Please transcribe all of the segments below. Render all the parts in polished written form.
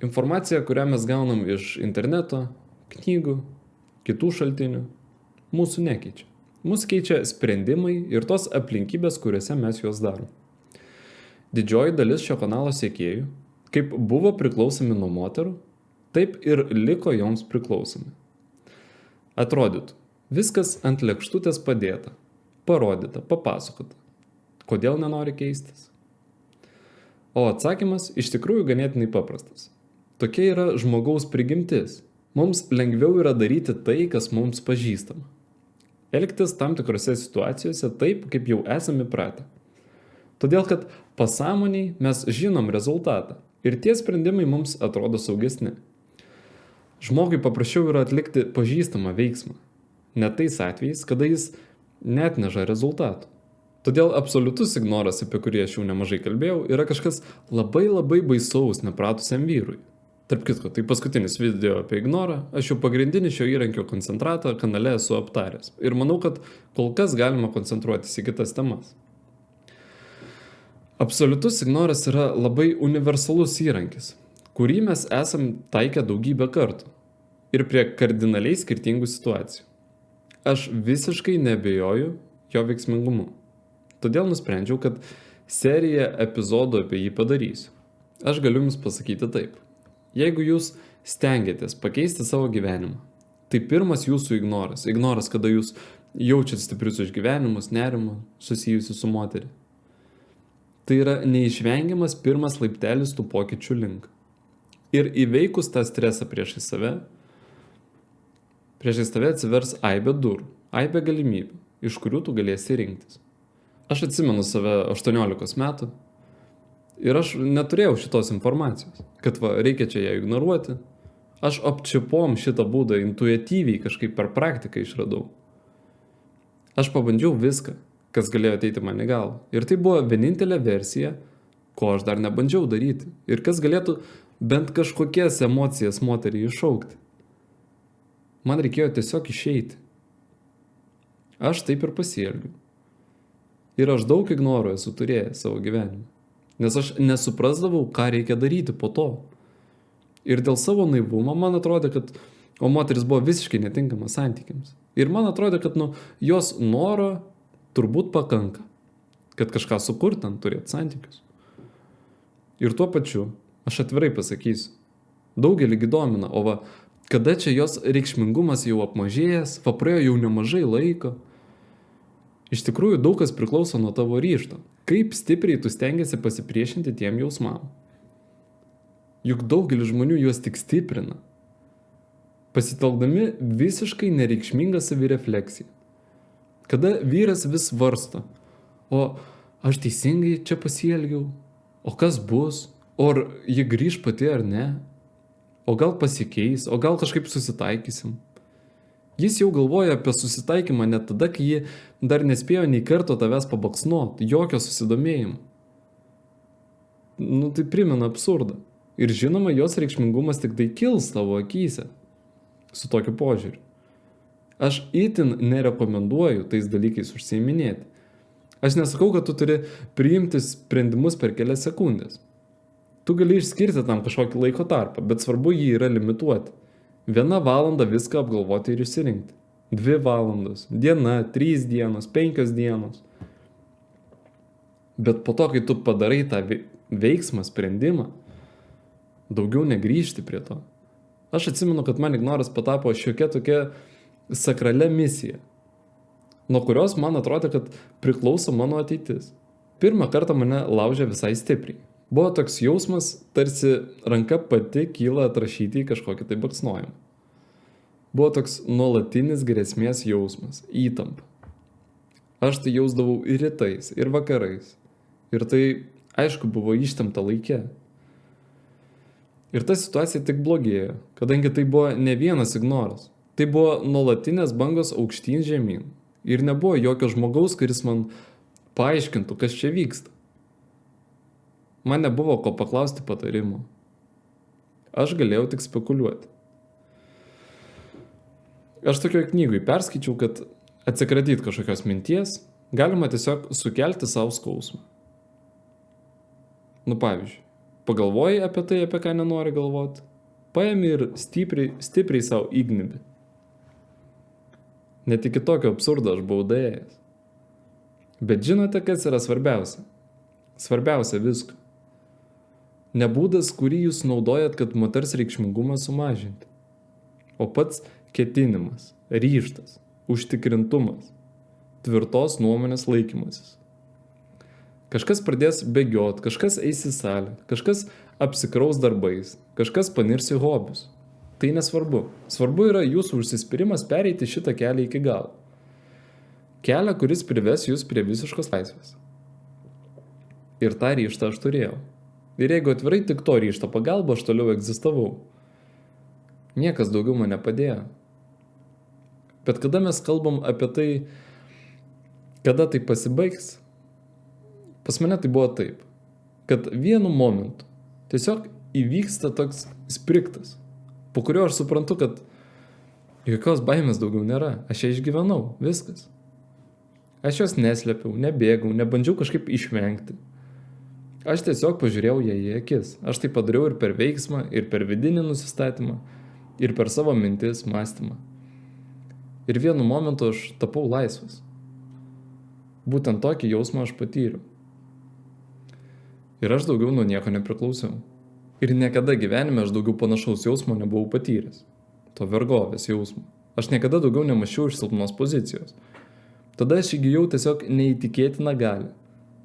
Informacija, kurią mes gaunam iš interneto, knygų, kitų šaltinių, mūsų nekeičia. Mūsų keičia sprendimai ir tos aplinkybės, kuriuose mes juos darom. Didžioji dalis šio kanalo sekėjų, kaip buvo priklausomi nuo moterų, taip ir liko joms priklausomi. Atrodytų, viskas ant lėkštutės padėta, parodyta, papasakota. Kodėl nenori keistis? O atsakymas iš tikrųjų ganėtinai paprastas. Tokia yra žmogaus prigimtis. Mums lengviau yra daryti tai, kas mums pažįstama. Elgtis tam tikrose situacijose taip, kaip jau esame pratę. Todėl, kad pasąmoniai mes žinom rezultatą ir tie sprendimai mums atrodo saugesni. Žmogui paprasčiau yra atlikti pažįstamą veiksmą, net tais atvejais, kada jis neatneša rezultatų. Todėl absoliutus ignoras, apie kurį aš jau nemažai kalbėjau, yra kažkas labai baisaus nepratusiam vyrui. Tarp kitko, tai paskutinis video apie ignorą, aš jau pagrindinį šio įrankio koncentratą kanale esu aptaręs. Ir manau, kad kol kas galima koncentruotis į kitas temas. Absoliutus ignoras yra labai universalus įrankis, kurį mes esam taikę daugybę kartų ir prie kardinaliai skirtingų situacijų. Aš visiškai neabejoju jo veiksmingumu. Todėl nusprendžiau, kad seriją epizodų apie jį padarysiu. Aš galiu jums pasakyti taip. Jeigu jūs stengiatės pakeisti savo gyvenimą, tai pirmas jūsų ignoras, kada jūs jaučiat stiprius išgyvenimus, nerimą susijusi su moterį. Tai yra neišvengiamas pirmas laiptelis tų pokyčių link. Ir įveikus tą stresą priešais tave atsivers aibė durų, aibė galimybių, iš kurių tu galėsi rinktis. Aš atsimenu save 18 metų ir aš neturėjau šitos informacijos, kad reikia čia ją ignoruoti. Aš apčiupom šitą būdą intuityviai kažkaip per praktiką išradau. Aš pabandžiau viską, kas galėjo ateiti man į galvą. Ir tai buvo vienintelė versija, ko aš dar nebandžiau daryti. Ir kas galėtų bent kažkokias emocijas moterį iššaukti. Man reikėjo tiesiog išeiti. Aš taip ir pasielgiau. Ir aš daug ignorų esu turėjęs savo gyvenime. Nes aš nesuprasdavau, ką reikia daryti po to. Ir dėl savo naivumo man atrodė, kad moteris buvo visiškai netinkama santykiams. Ir man atrodė, kad jos noro turbūt pakanka, kad kažką sukurtant turėti santykius. Ir tuo pačiu, aš atvirai pasakysiu, daugelį domina, kada čia jos reikšmingumas jau apmažėjęs, praėjo jau nemažai laiko. Iš tikrųjų, daug kas priklauso nuo tavo ryžto. Kaip stipriai tu stengiasi pasipriešinti tiem jausmam. Juk daugelis žmonių juos tik stiprina, pasitelkdami visiškai nereikšmingą savirefleksiją. Kada vyras vis svarsto, aš teisingai čia pasielgiau, o kas bus, ar ji grįž pati ar ne, o gal pasikeis, o gal kažkaip susitaikysim. Jis jau galvoja apie susitaikymą net tada, kai ji dar nespėjo nei karto tavęs pabaksnuoti, jokio susidomėjimo. Tai primena absurdą. Ir žinoma, jos reikšmingumas tik tai kils tavo akyse su tokiu požiūriu. Aš itin nerekomenduoju tais dalykais užsiiminėti. Aš nesakau, kad tu turi priimti sprendimus per kelias sekundės. Tu gali išskirti tam kažkokį laiko tarpą, bet svarbu jį yra limituoti. 1 valanda viską apgalvoti ir išsirinkti. 2 valandos, diena, 3 dienos, 5 dienos. Bet po to, kai tu padarai tą veiksmą, sprendimą, daugiau negrįžti prie to. Aš atsimenu, kad man ignoras patapo šiokia tokia sakralia misija, nuo kurios man atrodė, kad priklauso mano ateitis. Pirmą kartą mane laužė visai stipriai. Buvo toks jausmas, tarsi ranka pati kyla atrašyti į kažkokį tai baksnojimą. Buvo toks nuolatinis grėsmės jausmas, įtampa. Aš tai jausdavau ir rytais, ir vakarais. Ir tai, aišku, buvo ištempta laike. Ir ta situacija tik blogėjo, kadangi tai buvo ne vienas ignoras. Tai buvo nuolatinės bangos aukštyn žemyn. Ir nebuvo jokio žmogaus, kuris man paaiškintų, kas čia vyksta. Man nebuvo ko paklausti patarimų. Aš galėjau tik spekuliuoti. Aš tokioje knygoje perskaičiau, kad atsikratyti kažkokios minties galima tiesiog sukelti savo skausmą. Pavyzdžiui, Pagalvoji apie tai, apie ką nenori galvoti. Paėmi ir stipriai savo įgnybi. Net iki tokio absurdo aš buvau daėjęs. Bet žinote, kas yra svarbiausia? Svarbiausia visko. Ne būdas, kurį jūs naudojat, kad moters reikšmingumą sumažinti, o pats ketinimas, ryžtas, užtikrintumas, tvirtos nuomonės laikymasis. Kažkas pradės bėgiot, kažkas eis į salę, kažkas apsikraus darbais, kažkas panirs į hobius. Tai nesvarbu. Svarbu yra jūsų užsispyrimas pereiti šitą kelią iki galo. Kelią, kuris prives jūs prie visiškos laisvės. Ir tą ryžtą aš turėjau. Ir jeigu atvirai, tik to ryžto pagalba aš toliau egzistavau. Niekas daugiau man nepadėjo. Bet kada mes kalbam apie tai, kada tai pasibaigs, pas mane tai buvo taip, kad vienu momentu tiesiog įvyksta toks spriktas, po kurio aš suprantu, kad jokios baimės daugiau nėra. Aš ją išgyvenau, viskas. Aš jos neslėpiau, nebėgau, nebandžiau kažkaip išvengti. Aš tiesiog pažiūrėjau ją į akis. Aš tai padariau ir per veiksmą, ir per vidinį nusistatymą, ir per savo mintis, mąstymą. Ir vienu momentu aš tapau laisvas. Būtent tokį jausmą aš patyriau. Ir aš daugiau nuo nieko nepriklausiau. Ir niekada gyvenime aš daugiau panašaus jausmo nebuvau patyręs. To vergovės jausmo. Aš niekada daugiau nemačiau iš silpnos pozicijos. Tada aš įgijau tiesiog neįtikėtiną galią.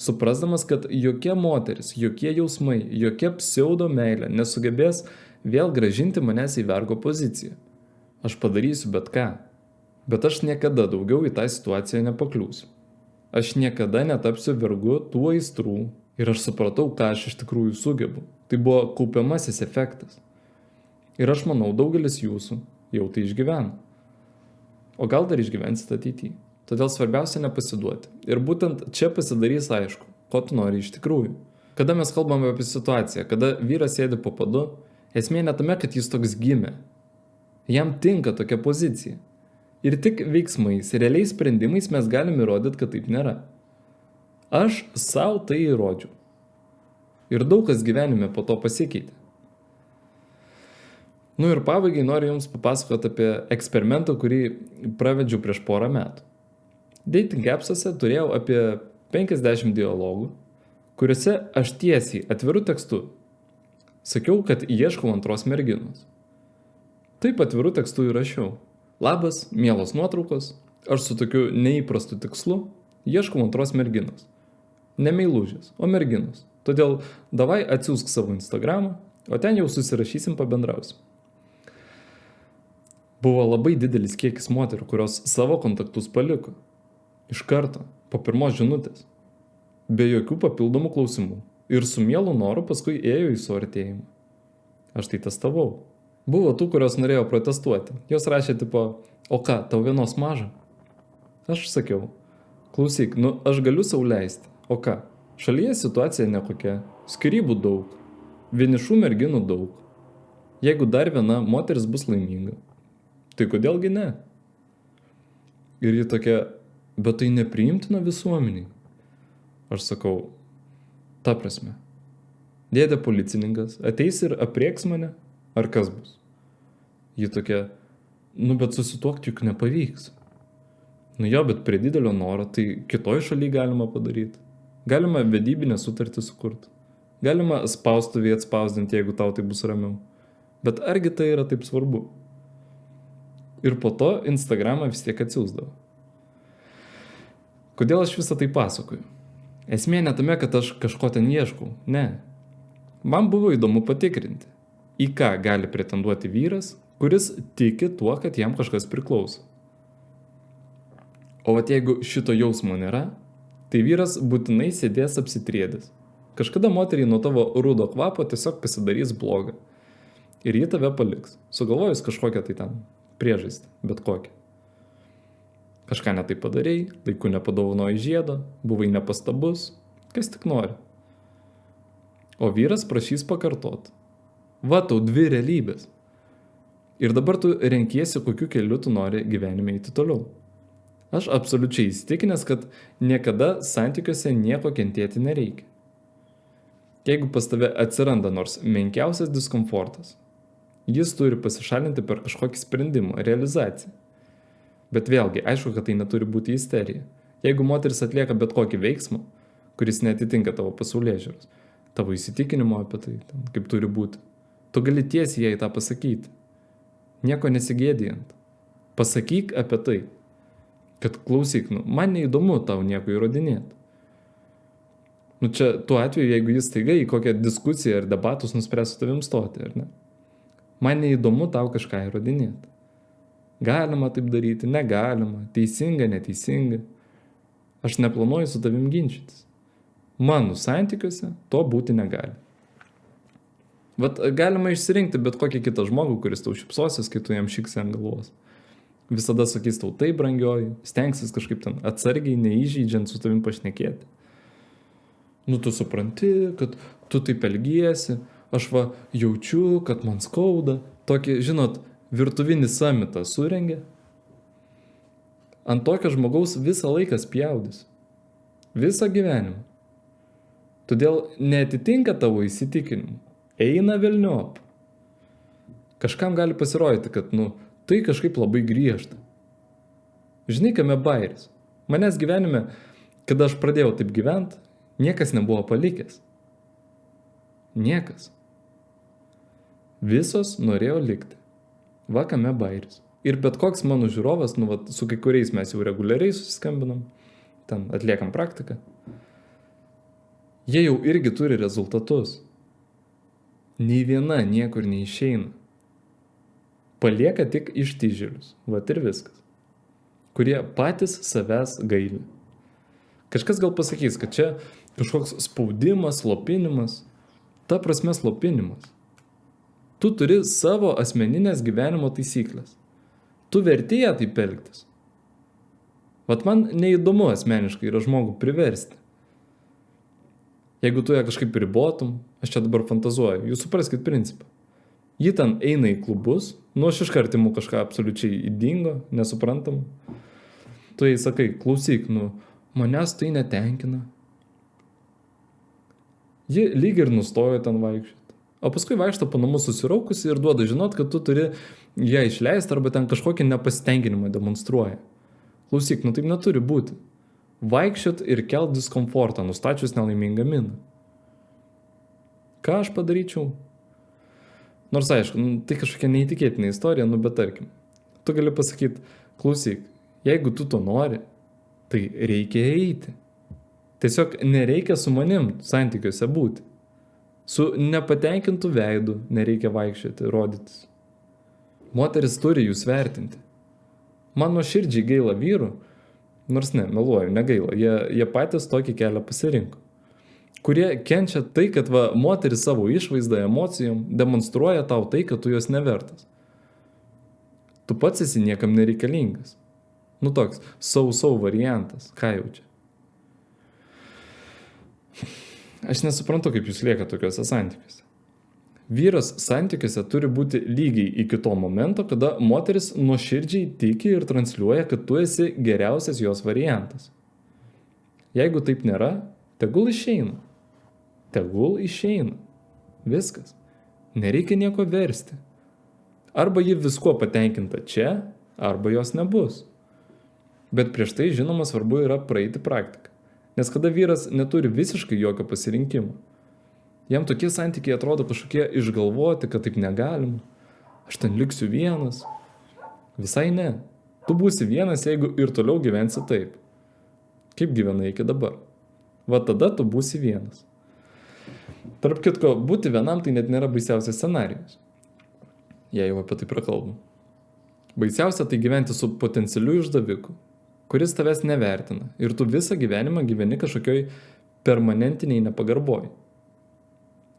Suprasdamas, kad jokia moteris, jokie jausmai, jokia pseudo meilė nesugebės vėl gražinti manęs į vergo poziciją. Aš padarysiu bet ką. Bet aš niekada daugiau į tą situaciją nepakliūsiu. Aš niekada netapsiu vergu tų aistrų. Ir aš supratau, ką aš iš tikrųjų sugebu. Tai buvo kaupiamasis efektas. Ir aš manau, daugelis jūsų jau tai išgyvena. O gal dar išgyvensit ateityje. Todėl svarbiausia nepasiduoti. Ir būtent čia pasidarys aišku, ko tu nori iš tikrųjų. Kada mes kalbame apie situaciją, kada vyras sėdi po padu, esmė ne tame, kad jis toks gimė. Jam tinka tokia pozicija. Ir tik veiksmais, realiais sprendimais mes galime įrodyti, kad taip nėra. Aš savo tai įrodžiau. Ir daug kas gyvenime po to pasikeitė. Ir pabaigai noriu jums papasakoti apie eksperimentą, kurį pravedžiau prieš porą metų. Dating appsuose turėjau apie 50 dialogų, kuriuose aš tiesiai atviru tekstu sakiau, kad ieškau antros merginos. Taip atviru tekstu įrašiau. Labas, mielos nuotraukos, aš su tokiu neįprastu tikslu ieškau antros merginos. Ne meilužės, o merginos. Todėl davai atsiųsk savo Instagramą, o ten jau susirašysim, pabendrausim. Buvo labai didelis kiekis moterų, kurios savo kontaktus paliko. Iš karto, po pirmos žinutės. Be jokių papildomų klausimų. Ir su mielu noru paskui ėjo į suartėjimą. Aš tai testavau. Buvo tų, kurios norėjo protestuoti. Jos rašė tipo, o ką, tau vienos maža? Aš sakiau, klausyk, aš galiu sau leisti. O ką, šalyje situacija nekokia, skyrybų daug, vienišų merginų daug. Jeigu dar viena moteris bus laiminga, tai kodėlgi ne? Ir ji tokia, bet tai nepriimtina visuomeniai. Aš sakau, ta prasme, dėdė policininkas ateis ir aprieks mane, ar kas bus? Ji tokia, bet susituokti juk nepavyks. Jo, bet prie didelio noro, tai kitoj šalyje galima padaryti. Galima vedybinę sutartį sukurti. Galima spaustuvį atspausdinti, jeigu tau tai bus ramiau. Bet argi tai yra taip svarbu? Ir po to Instagramą vis tiek atsiųsdavo. Kodėl aš visą tai pasakoju? Esmė ne tame, kad aš kažko ten ieškau. Ne. Man buvo įdomu patikrinti, į ką gali pretenduoti vyras, kuris tiki tuo, kad jam kažkas priklauso. O jeigu šito jausmo nėra, tai vyras būtinai sėdės apsitriedęs. Kažkada moteriai nuo tavo rudo kvapo tiesiog pasidarys bloga. Ir ji tave paliks, sugalvojus kažkokią tai ten priežastį, bet kokią. Kažką netai padarei, laiku nepadovanoji žiedo, buvai nepastabus, kas tik nori. O vyras prašys pakartot. Tau dvi realybės. Ir dabar tu renkiesi, kokiu keliu tu nori gyvenime eiti toliau. Aš absoliučiai įsitikinęs, kad niekada santykiuose nieko kentėti nereikia. Jeigu pas tave atsiranda nors menkiausias diskomfortas, jis turi pasišalinti per kažkokį sprendimą, realizaciją. Bet vėlgi, aišku, kad tai neturi būti isterija. Jeigu moteris atlieka bet kokį veiksmą, kuris neatitinka tavo pasaulėžiūros, tavo įsitikinimo apie tai, kaip turi būti, tu gali tiesiai jai tą pasakyti. Nieko nesigėdijant. Pasakyk apie tai, kad klausyk, man neįdomu tau nieko įrodinėti. Čia tuo atveju, jeigu jis taiga į kokią diskusiją ar debatus nuspręs su tavim stoti, ar ne? Man neįdomu tau kažką įrodinėti. Galima taip daryti, negalima, teisinga, neteisinga. Aš neplanuoju su tavim ginčytis. Mano santykiuose to būti negali. Vat galima išsirinkti bet kokį kitą žmogų, kuris tau šypsosis, kai tu jam šyksi ant galvos. Visada sakys tau taip, brangioji, stengsis kažkaip ten atsargiai, neįžeidžiant su tavim pašnekėti. Tu supranti, kad tu taip elgiesi, aš jaučiu, kad man skauda. Tokį, žinot, virtuvinį samitą surengė. Ant tokio žmogaus visą laiką spjaudys. Visą gyvenimą. Todėl neatitinka tavo įsitikinimų. Eina velniop. Kažkam gali pasirodyti, kad, tai kažkaip labai griežta. Žinai, kame bairis. Manęs gyvenime, kada aš pradėjau taip gyventi, niekas nebuvo palikęs. Niekas. Visos norėjo likti. Kame bairis. Ir bet koks mano žiūrovas, su kai kuriais mes jau reguliariai susiskambinam, ten atliekam praktiką. Jie jau irgi turi rezultatus. Nei viena niekur neišeina. Palieka tik ištižėlius. Ir viskas. Kurie patys savęs gaili. Kažkas gal pasakys, kad čia kažkoks spaudimas, slopinimas. Ta prasme slopinimas. Tu turi savo asmeninės gyvenimo taisyklės. Tu vertėja taip elgtis. Man neįdomu asmeniškai yra žmogų priversti. Jeigu tu ją kažkaip ribotum, aš čia dabar fantazuoju, jūs supraskit principą. Ji ten eina į klubus, aš iškart imu kažką absoliučiai įdingo, nesuprantam. Tu jai sakai, klausyk, manęs tai netenkina. Ji lyg ir nustojo ten vaikščioti. O paskui vaikšto po namus susiraukusi ir duoda žinot, kad tu turi ją išleisti arba ten kažkokį nepasitenkinimą demonstruoja. Klausyk, taip neturi būti. Vaikščiot ir kelt diskomfortą, nustačius nelaimingą miną. Ką aš padaryčiau? Nors aišku, tai kažkokia neįtikėtina istorija, bet tarkim. Tu gali pasakyti, klausyk, jeigu tu to nori, tai reikia eiti. Tiesiog nereikia su manim santykiuose būti. Su nepatenkintu veidu nereikia vaikščioti, rodytis. Moteris turi jūs vertinti. Man nuoširdžiai gaila vyrų, nors meluoju, negaila, jie patys tokį kelią pasirinko. Kurie kenčia tai, kad moteris savo išvaizdą, emocijom demonstruoja tau tai, kad tu jos nevertas. Tu pats esi niekam nereikalingas. Toks sau variantas, ką jau čia. Aš nesuprantu, kaip jūs lieka tokiuose santykiuose. Vyras santykiuose turi būti lygiai iki to momento, kada moteris nuoširdžiai tiki ir transliuoja, kad tu esi geriausias jos variantas. Jeigu taip nėra, tegul išeina. Tegul išeina. Viskas. Nereikia nieko versti. Arba ji viskuo patenkinta čia, arba jos nebus. Bet prieš tai, žinoma, svarbu yra praeiti praktiką. Nes kada vyras neturi visiškai jokio pasirinkimo, jam tokie santykiai atrodo kažkokie išgalvoti, kad taip negalima. Aš ten liksiu vienas. Visai ne. Tu būsi vienas, jeigu ir toliau gyvensi taip. Kaip gyvenai iki dabar. Tada tu būsi vienas. Tarp kitko, būti vienam tai net nėra baisiausias scenarijus. Jei jau apie tai prakalbam. Baisiausia tai gyventi su potencialiu išdaviku, kuris tavęs nevertina ir tu visą gyvenimą gyveni kažkokioj permanentiniai nepagarboj.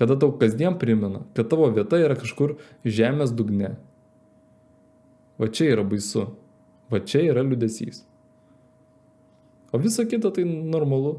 Kada tau kasdien primena, kad tavo vieta yra kažkur žemės dugne. Čia yra baisu. Čia yra liūdesys. O visa kita tai normalu.